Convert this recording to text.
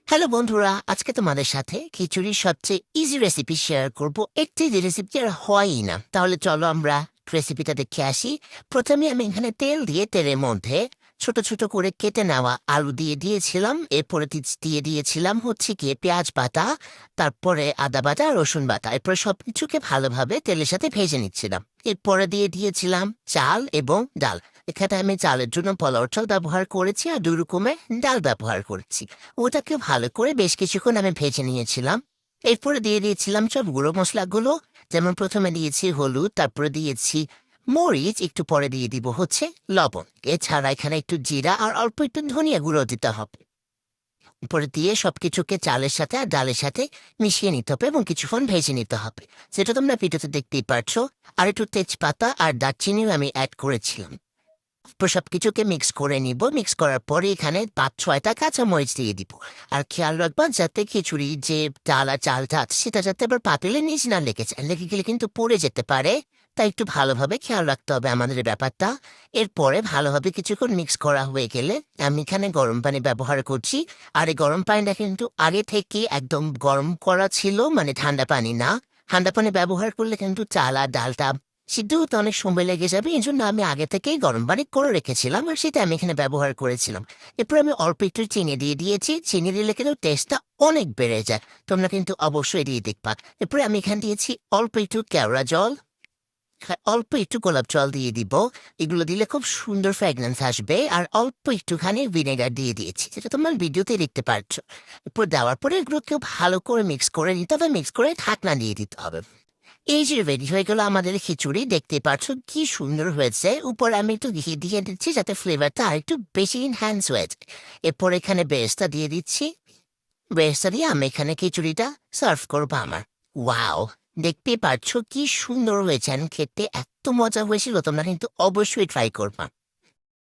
Hello বন্ধুরা, আজকে তোমাদের সাথে খিচুড়ির সবচেয়ে ইজি রেসিপি শেয়ার করব। একটি যে রেসিপি আর হয়ই না। তাহলে চলো আমরা রেসিপিটা দেখে আসি। প্রথমে আমি এখানে তেল দিয়ে তেলের মধ্যে ছোট ছোট করে কেটে নেওয়া আলু দিয়ে দিয়েছিলাম। এরপরে দিয়ে দিয়েছিলাম হচ্ছে গিয়ে পেঁয়াজ বাটা, তারপরে আদা বাটা, রসুন বাটা। এরপরে সবকিছুকে ভালোভাবে তেলের সাথে ভেজে নিচ্ছিলাম। এরপরে দিয়ে দিয়েছিলাম চাল এবং ডাল। এখানে আমি চালের জন্য পোলাও চাল ব্যবহার করেছি আর 2 রকমের ডাল ব্যবহার করেছি। ওটাকে ভালো করে বেশ কিছুক্ষণ আমি ভেজে নিয়েছিলাম। এরপরে দিয়ে দিয়েছিলাম সব গুঁড়ো মশলাগুলো। যেমন প্রথমে দিয়েছি হলুদ, তারপরে দিয়েছি মরিচ, একটু পরে দিয়ে দিব হচ্ছে লবণ। এছাড়া এখানে একটু জিরা আর অল্প একটু ধনিয়া গুঁড়ো দিতে হবে। উপরে দিয়ে সবকিছুকে চালের সাথে আর ডালের সাথে মিশিয়ে নিতে হবে এবং কিছুক্ষণ ভেজে নিতে হবে। সেটা তোমরা ভিডিওতে দেখতেই পারছো। আর একটু তেজপাতা আর দারচিনিও আমি অ্যাড করেছিলাম। সবকিছুকে মিক্স করে নিব। মিক্স করার পরে এখানে 5-6টা কাঁচামরিচ দিয়ে দিব। আর খেয়াল রাখবা যাতে খিচুড়ি যে ডাল আর চালটা আছে সেটা যাতে আবার পাতিলে নিচ না লেগে যায়। লেগে গেলে কিন্তু পড়ে যেতে পারে। তাই একটু ভালোভাবে খেয়াল রাখতে হবে আমাদের এই ব্যাপারটা। এরপরে ভালোভাবে কিছুক্ষণ মিক্স করা হয়ে গেলে আমি এখানে গরম পানি ব্যবহার করছি। আর এই গরম পানিটা কিন্তু আগে থেকে একদম গরম করা ছিল, মানে ঠান্ডা পানি না। ঠান্ডা পানি ব্যবহার করলে কিন্তু চাল আর ডালটা সিদ্ধ হতে অনেক সময় লেগে যাবে। এই জন্য আমি আগে থেকেই গরম পানি করে রেখেছিলাম আর সেটা আমি এখানে ব্যবহার করেছিলাম। এরপর আমি অল্প একটু চিনি দিয়ে দিয়েছি। চিনি দিলে কিন্তু টেস্টটা অনেক বেড়ে যায়। তোমরা কিন্তু অবশ্যই দিয়ে দেখবা। এরপরে আমি এখানে দিয়েছি অল্প একটু কেওড়া জল, অল্প একটু গোলাপ জল দিয়ে দিব। এগুলো দিলে খুব সুন্দর ফ্র্যাগনেন্স আসবে। আর অল্প একটুখানি ভিনেগার দিয়ে দিয়েছি, যেটা তোমরা ভিডিওতে দেখতে পাচ্ছ। এরপর দেওয়ার পরে এগুলোকে ভালো করে মিক্স করে নিতে হবে। মিক্স করে ঢাকনা দিয়ে দিতে হবে। এই যে রেডি হয়ে গেল আমাদের খিচুড়ি, দেখতে পাচ্ছ কি সুন্দর হয়েছে। উপরে আমি একটু ঘি দিয়ে দিচ্ছি যাতে ফ্লেভারটা আর একটু বেশি ইনহ্যান্স হয়ে যায়। এরপর এখানে বেরেস্তা দিয়ে দিচ্ছি। বেরেস্তা দিয়ে আমি এখানে খিচুড়িটা সার্ভ করবো আমার। ওয়াও, দেখতে পাচ্ছ কি সুন্দর হয়েছে। আর খেতে এত মজা হয়েছিল, তোমরা কিন্তু অবশ্যই ট্রাই করবা।